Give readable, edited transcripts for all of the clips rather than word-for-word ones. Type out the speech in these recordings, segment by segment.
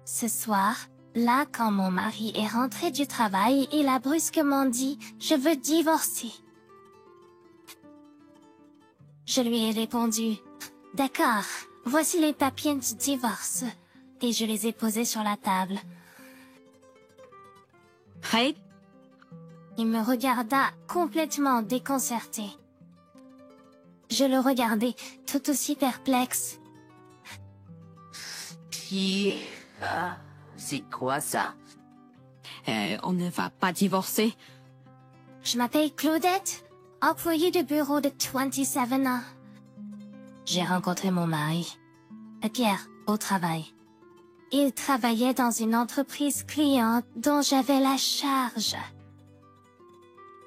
Ce soir, là quand mon mari est rentré du travail, il a brusquement dit « Je veux divorcer ». Je lui ai répondu « D'accord, voici les papiers du divorce » et je les ai posés sur la table. Hey. Il me regarda complètement déconcerté. Je le regardais tout aussi perplexe. C'est quoi ça? On ne va pas divorcer. Je m'appelle Claudette, employée de bureau de 27 ans. J'ai rencontré mon mari, Pierre, au travail. Il travaillait dans une entreprise cliente dont j'avais la charge.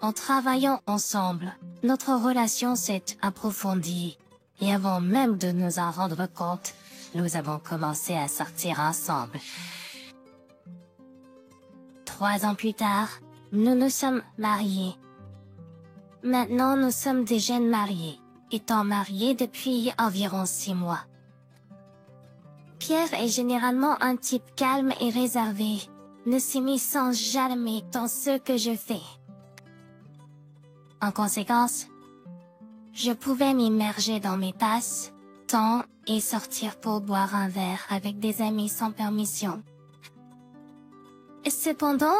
En travaillant ensemble, notre relation s'est approfondie et avant même de nous en rendre compte, nous avons commencé à sortir ensemble. 3 ans plus tard, nous nous sommes mariés. Maintenant, nous sommes des jeunes mariés, étant mariés depuis environ 6 mois. Pierre est généralement un type calme et réservé, ne s'immisçant jamais dans ce que je fais. En conséquence, je pouvais m'immerger dans mes passes, temps et sortir pour boire un verre avec des amis sans permission. Cependant,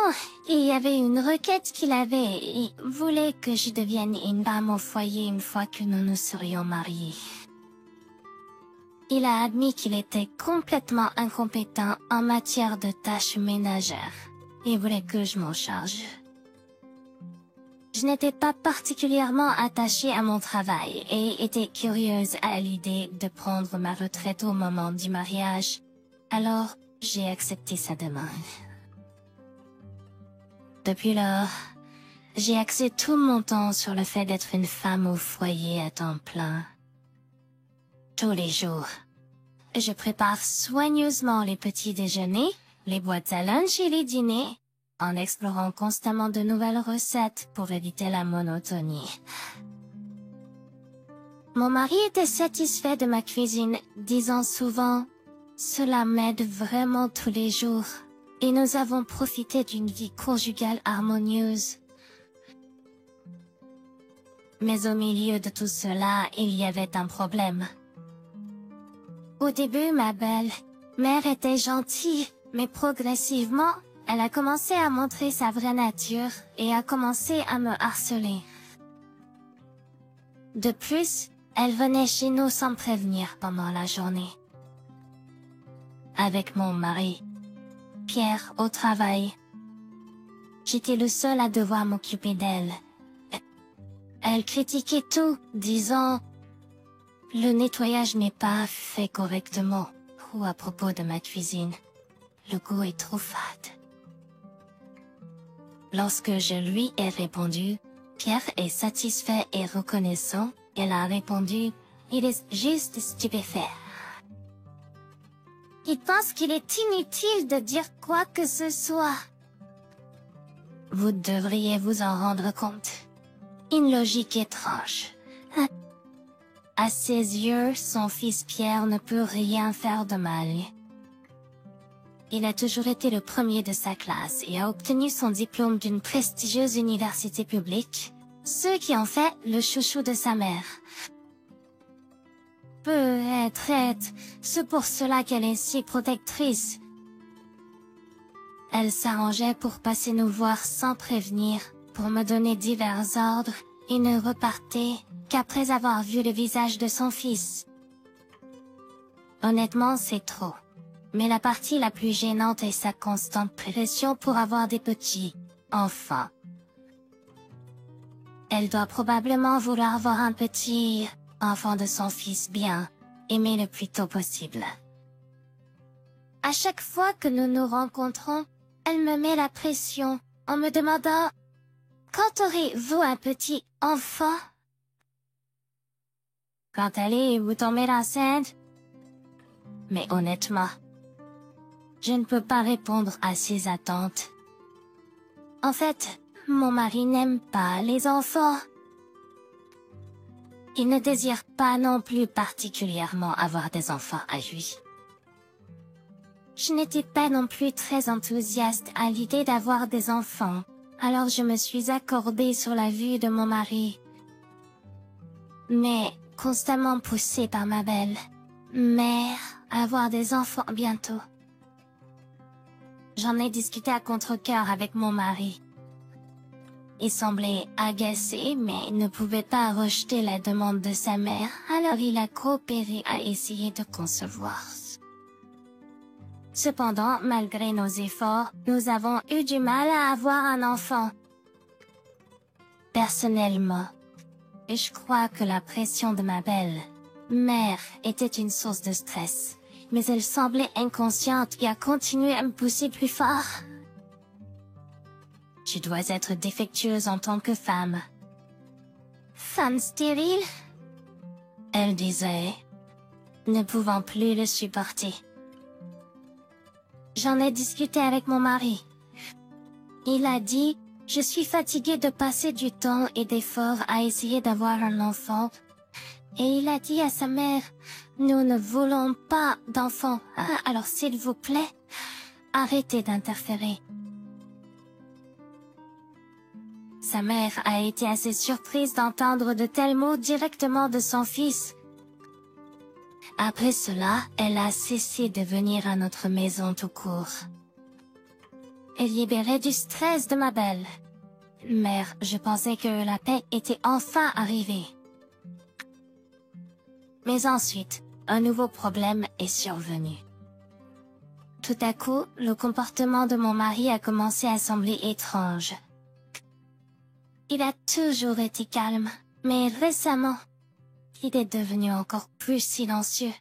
il y avait une requête qu'il avait et voulait que je devienne une femme au foyer une fois que nous nous serions mariés. Il a admis qu'il était complètement incompétent en matière de tâches ménagères et voulait que je m'en charge. Je n'étais pas particulièrement attachée à mon travail et étais curieuse à l'idée de prendre ma retraite au moment du mariage, alors j'ai accepté sa demande. Depuis lors, j'ai axé tout mon temps sur le fait d'être une femme au foyer à temps plein. Tous les jours, je prépare soigneusement les petits déjeuners, les boîtes à lunch et les dîners, en explorant constamment de nouvelles recettes pour éviter la monotonie. Mon mari était satisfait de ma cuisine, disant souvent « Cela m'aide vraiment tous les jours » et nous avons profité d'une vie conjugale harmonieuse. Mais au milieu de tout cela, il y avait un problème. Au début, ma belle-mère était gentille, mais progressivement, elle a commencé à montrer sa vraie nature et a commencé à me harceler. De plus, elle venait chez nous sans prévenir pendant la journée. Avec mon mari, Pierre, au travail, j'étais le seul à devoir m'occuper d'elle. Elle critiquait tout, disant « Le nettoyage n'est pas fait correctement » ou à propos de ma cuisine « Le goût est trop fade ». Lorsque je lui ai répondu « Pierre est satisfait et reconnaissant », elle a répondu « Il est juste stupéfait ». Il pense qu'il est inutile de dire quoi que ce soit. Vous devriez vous en rendre compte. Une logique étrange. À ses yeux, son fils Pierre ne peut rien faire de mal. Il a toujours été le premier de sa classe et a obtenu son diplôme d'une prestigieuse université publique, ce qui en fait le chouchou de sa mère. Peut-être, c'est pour cela qu'elle est si protectrice. Elle s'arrangeait pour passer nous voir sans prévenir, pour me donner divers ordres, et ne repartait qu'après avoir vu le visage de son fils. Honnêtement, c'est trop. Mais la partie la plus gênante est sa constante pression pour avoir des petits enfants. Elle doit probablement vouloir voir un petit enfant de son fils bien, aimé le plus tôt possible. À chaque fois que nous nous rencontrons, elle me met la pression en me demandant « Quand aurez-vous un petit enfant ?» Quand allez-vous tomber enceinte? Mais honnêtement, je ne peux pas répondre à ses attentes. En fait, mon mari n'aime pas les enfants. Il ne désire pas non plus particulièrement avoir des enfants à lui. Je n'étais pas non plus très enthousiaste à l'idée d'avoir des enfants, alors je me suis accordée sur la vue de mon mari. Mais, constamment poussée par ma belle-mère à avoir des enfants bientôt. J'en ai discuté à contre-cœur avec mon mari. Il semblait agacé, mais il ne pouvait pas rejeter la demande de sa mère, alors il a coopéré à essayer de concevoir. Cependant, malgré nos efforts, nous avons eu du mal à avoir un enfant. Personnellement, je crois que la pression de ma belle-mère était une source de stress, mais elle semblait inconsciente et a continué à me pousser plus fort. Tu dois être défectueuse en tant que femme. Femme stérile? Elle disait, ne pouvant plus le supporter. J'en ai discuté avec mon mari. Il a dit, je suis fatiguée de passer du temps et d'efforts à essayer d'avoir un enfant. Et il a dit à sa mère, nous ne voulons pas d'enfant, alors s'il vous plaît, arrêtez d'interférer. Sa mère a été assez surprise d'entendre de tels mots directement de son fils. Après cela, elle a cessé de venir à notre maison tout court. Elle libérait du stress de ma belle-mère. Je pensais que la paix était enfin arrivée. Mais ensuite, un nouveau problème est survenu. Tout à coup, le comportement de mon mari a commencé à sembler étrange. Il a toujours été calme, mais récemment, il est devenu encore plus silencieux.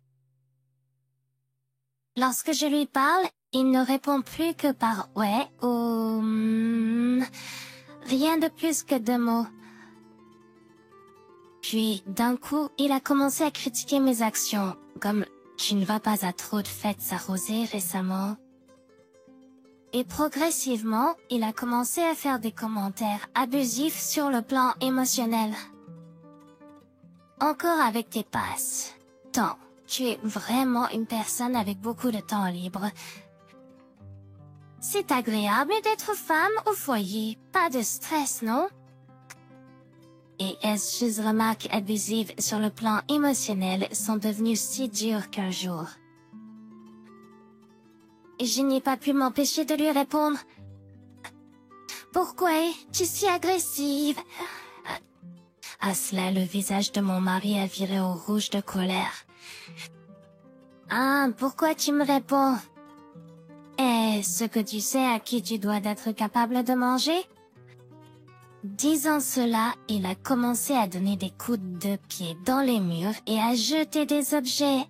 Lorsque je lui parle, il ne répond plus que par « ouais » ou rien de plus que 2 mots. Puis, d'un coup, il a commencé à critiquer mes actions, comme « tu ne vas pas à trop de fêtes arrosées récemment ». Et progressivement, il a commencé à faire des commentaires abusifs sur le plan émotionnel. Encore avec tes passe-temps, tu es vraiment une personne avec beaucoup de temps libre. C'est agréable d'être femme au foyer, pas de stress, non? Et ces remarques abusives sur le plan émotionnel sont devenues si dures qu'un jour, je n'ai pas pu m'empêcher de lui répondre. Pourquoi tu es si agressive? À cela, le visage de mon mari a viré au rouge de colère. Ah, pourquoi tu me réponds? Est-ce que tu sais à qui tu dois être capable de manger? Disant cela, il a commencé à donner des coups de pied dans les murs et à jeter des objets,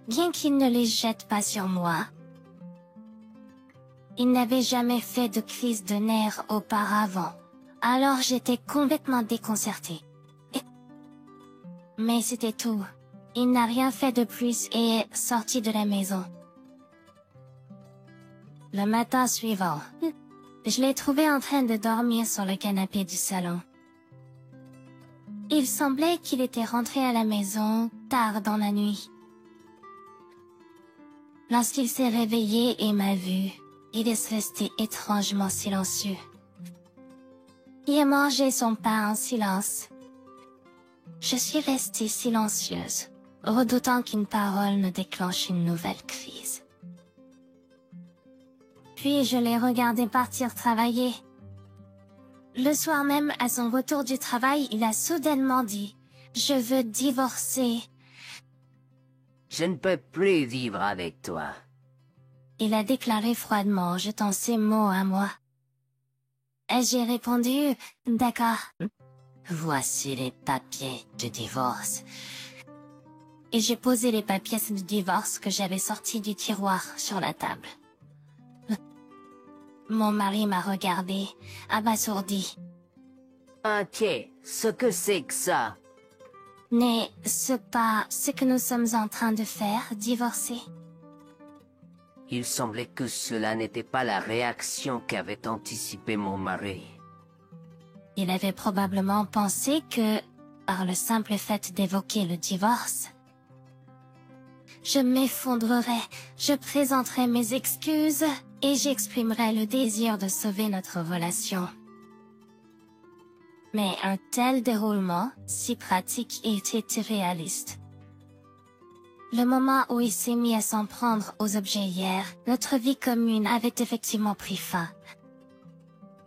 bien qu'il ne les jette pas sur moi. Il n'avait jamais fait de crise de nerfs auparavant, alors j'étais complètement déconcertée. Mais c'était tout. Il n'a rien fait de plus et est sorti de la maison. Le matin suivant, je l'ai trouvé en train de dormir sur le canapé du salon. Il semblait qu'il était rentré à la maison tard dans la nuit. Lorsqu'il s'est réveillé et m'a vu, il est resté étrangement silencieux. Il a mangé son pain en silence. Je suis restée silencieuse, redoutant qu'une parole ne déclenche une nouvelle crise. Puis je l'ai regardé partir travailler. Le soir même, à son retour du travail, il a soudainement dit « Je veux divorcer ». Je ne peux plus vivre avec toi. Il a déclaré froidement en jetant ces mots à moi. Et j'ai répondu « D'accord. Voici les papiers de divorce. » Et j'ai posé les papiers de divorce que j'avais sortis du tiroir sur la table. Mon mari m'a regardé, abasourdi. Inquiet, ce que c'est que ça? N'est-ce pas ce que nous sommes en train de faire, divorcer? Il semblait que cela n'était pas la réaction qu'avait anticipé mon mari. Il avait probablement pensé que, par le simple fait d'évoquer le divorce, Je m'effondrerai, je présenterai mes excuses et j'exprimerai le désir de sauver notre relation. Mais un tel déroulement, si pratique, était irréaliste. Le moment où il s'est mis à s'en prendre aux objets hier, notre vie commune avait effectivement pris fin.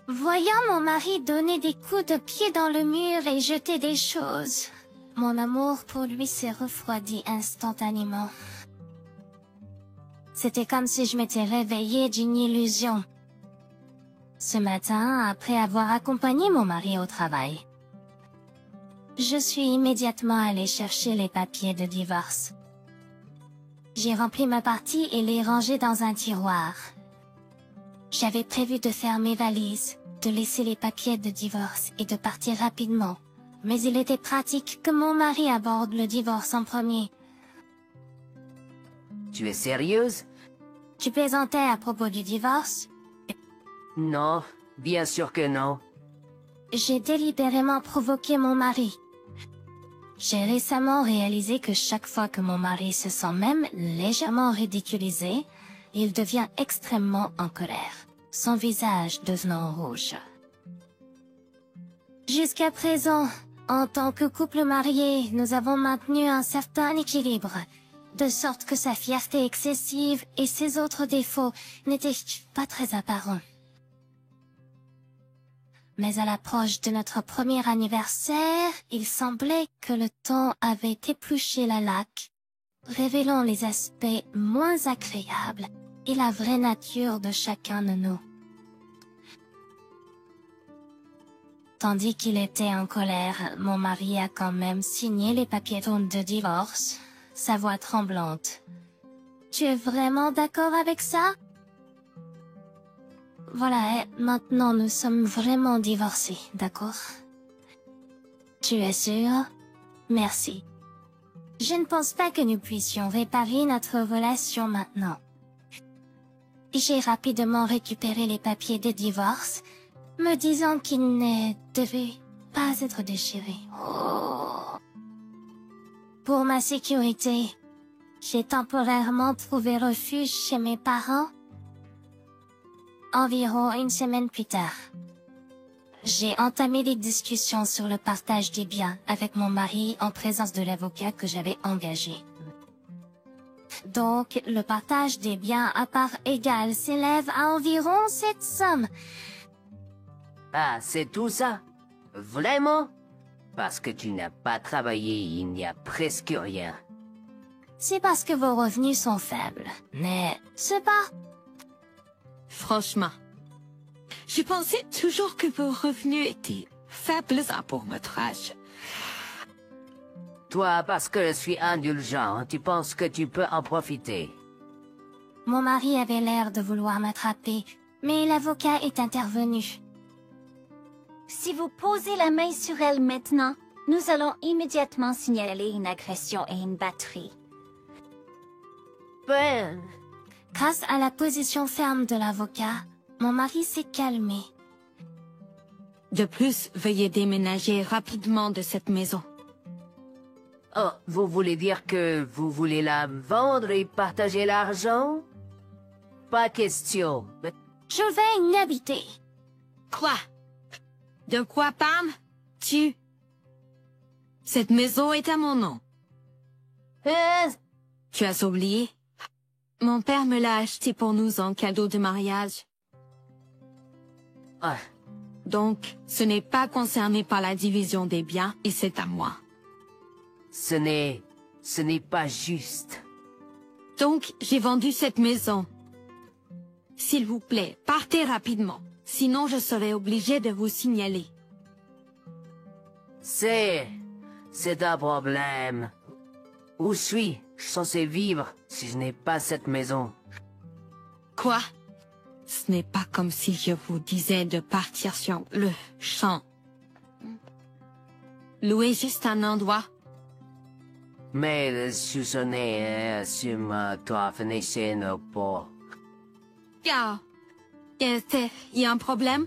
Voyant mon mari donner des coups de pied dans le mur et jeter des choses, mon amour pour lui s'est refroidi instantanément. C'était comme si je m'étais réveillée d'une illusion. Ce matin, après avoir accompagné mon mari au travail, je suis immédiatement allée chercher les papiers de divorce. J'ai rempli ma partie et les rangé dans un tiroir. J'avais prévu de faire mes valises, de laisser les papiers de divorce et de partir rapidement. Mais il était pratique que mon mari aborde le divorce en premier. Tu es sérieuse? Tu plaisantais à propos du divorce? Non, bien sûr que non. J'ai délibérément provoqué mon mari. J'ai récemment réalisé que chaque fois que mon mari se sent même légèrement ridiculisé, il devient extrêmement en colère, son visage devenant rouge. Jusqu'à présent, en tant que couple marié, nous avons maintenu un certain équilibre, de sorte que sa fierté excessive et ses autres défauts n'étaient pas très apparents. Mais à l'approche de notre premier anniversaire, il semblait que le temps avait épluché la laque, révélant les aspects moins agréables et la vraie nature de chacun de nous. Tandis qu'il était en colère, mon mari a quand même signé les papiers de divorce, sa voix tremblante. « Tu es vraiment d'accord avec ça? » Voilà, maintenant nous sommes vraiment divorcés, d'accord? Tu es sûr? Merci. Je ne pense pas que nous puissions réparer notre relation maintenant. J'ai rapidement récupéré les papiers de divorce, me disant qu'ils ne devaient pas être déchirés. Oh. Pour ma sécurité, j'ai temporairement trouvé refuge chez mes parents. Environ une semaine plus tard, j'ai entamé des discussions sur le partage des biens avec mon mari en présence de l'avocat que j'avais engagé. Donc, le partage des biens à part égale s'élève à environ cette somme. Ah, c'est tout ça? Vraiment? Parce que tu n'as pas travaillé, il n'y a presque rien. C'est parce que vos revenus sont faibles, mais c'est pas... Franchement, je pensais toujours que vos revenus étaient faibles pour votre âge. Toi, parce que je suis indulgent, tu penses que tu peux en profiter. Mon mari avait l'air de vouloir m'attraper, mais l'avocat est intervenu. Si vous posez la main sur elle maintenant, nous allons immédiatement signaler une agression et une batterie. Ben... Grâce à la position ferme de l'avocat, mon mari s'est calmé. De plus, veuillez déménager rapidement de cette maison. Oh, vous voulez dire que vous voulez la vendre et partager l'argent? Pas question. Je vais y habiter. Quoi? De quoi, Pam? Cette maison est à mon nom. Tu as oublié? Mon père me l'a acheté pour nous en cadeau de mariage. Ah, Donc, ce n'est pas concerné par la division des biens et c'est à moi. ce n'est pas juste. Donc, j'ai vendu cette maison. S'il vous plaît, partez rapidement. Sinon, je serai obligée de vous signaler. C'est un problème. Où suis-je censé vivre si je n'ai pas cette maison? Quoi? Ce n'est pas comme si je vous disais de partir sur le champ. Louez juste un endroit. Mais soupçonné assume toi finissez nos pots. Ah, il y a un problème?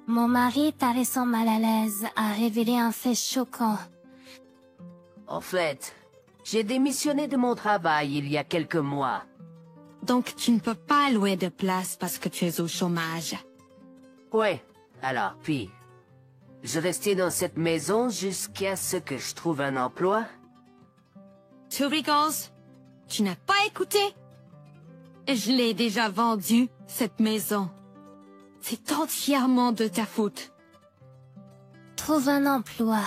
Mon mari, paraissant mal à l'aise, a révélé un fait choquant. En fait, J'ai démissionné de mon travail il y a quelques mois. Donc tu ne peux pas louer de place parce que tu es au chômage. Ouais, alors, puis... Je restais dans cette maison jusqu'à ce que je trouve un emploi. Tu rigoles? Tu n'as pas écouté? Je l'ai déjà vendue, cette maison. C'est entièrement de ta faute. Trouve un emploi,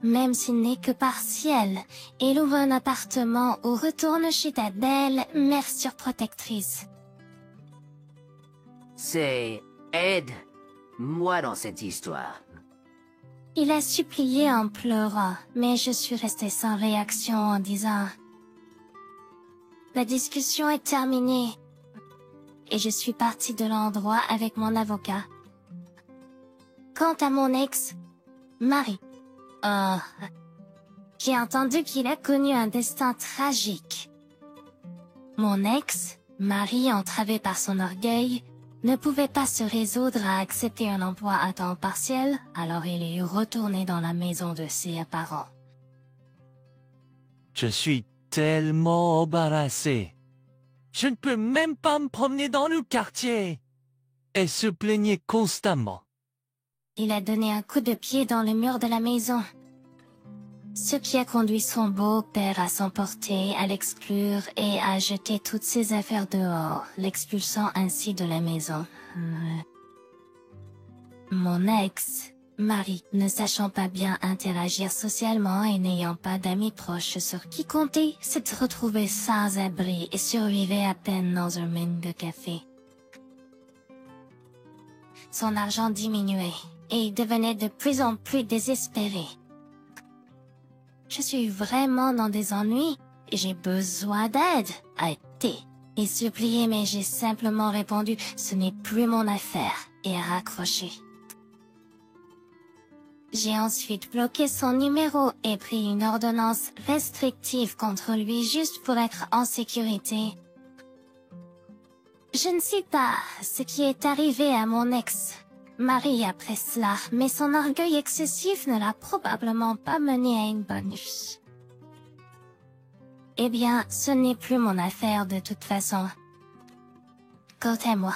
même s'il n'est que partiel, et loue un appartement ou retourne chez ta belle mère surprotectrice. C'est... Ed, moi dans cette histoire. Il a supplié en pleurant, mais je suis restée sans réaction en disant... La discussion est terminée, et je suis partie de l'endroit avec mon avocat. Quant à mon ex, Marie, j'ai entendu qu'il a connu un destin tragique. Mon ex, Marie, entravée par son orgueil, ne pouvait pas se résoudre à accepter un emploi à temps partiel, alors il est retourné dans la maison de ses parents. Je suis tellement embarrassé. Je ne peux même pas me promener dans le quartier. Elle se plaignait constamment. Il a donné un coup de pied dans le mur de la maison, ce qui a conduit son beau-père à s'emporter, à l'exclure et à jeter toutes ses affaires dehors, l'expulsant ainsi de la maison. Mon ex, Marie, ne sachant pas bien interagir socialement et n'ayant pas d'amis proches sur qui compter, s'est retrouvée sans abri et survivait à peine dans un mine de café. Son argent diminuait et il devenait de plus en plus désespéré. Je suis vraiment dans des ennuis et j'ai besoin d'aide, a été. Il suppliait, mais j'ai simplement répondu « ce n'est plus mon affaire » et raccroché. J'ai ensuite bloqué son numéro et pris une ordonnance restrictive contre lui juste pour être en sécurité. Je ne sais pas ce qui est arrivé à mon ex, Marie, après cela, mais son orgueil excessif ne l'a probablement pas mené à une bonne vie. Eh bien, ce n'est plus mon affaire de toute façon. Quant à moi,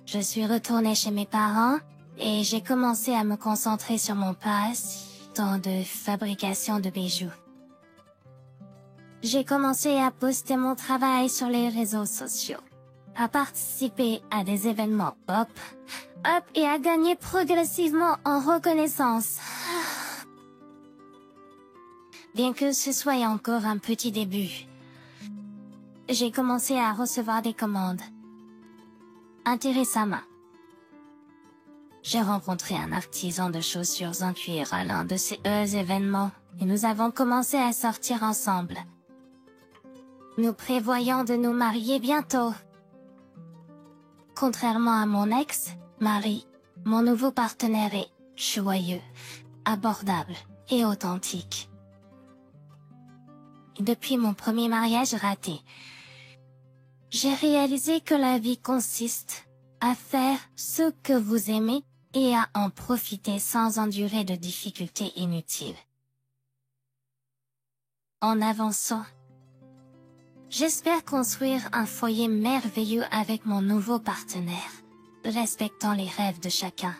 je suis retournée chez mes parents et j'ai commencé à me concentrer sur mon passe-temps de fabrication de bijoux. J'ai commencé à poster mon travail sur les réseaux sociaux, à participer à des événements pop, et à gagner progressivement en reconnaissance. Bien que ce soit encore un petit début, j'ai commencé à recevoir des commandes. Intéressamment, j'ai rencontré un artisan de chaussures en cuir à l'un de ces événements et nous avons commencé à sortir ensemble. Nous prévoyons de nous marier bientôt. Contrairement à mon ex, Marie, mon nouveau partenaire est joyeux, abordable et authentique. Depuis mon premier mariage raté, j'ai réalisé que la vie consiste à faire ce que vous aimez et à en profiter sans endurer de difficultés inutiles. En avançant, j'espère construire un foyer merveilleux avec mon nouveau partenaire, respectant les rêves de chacun.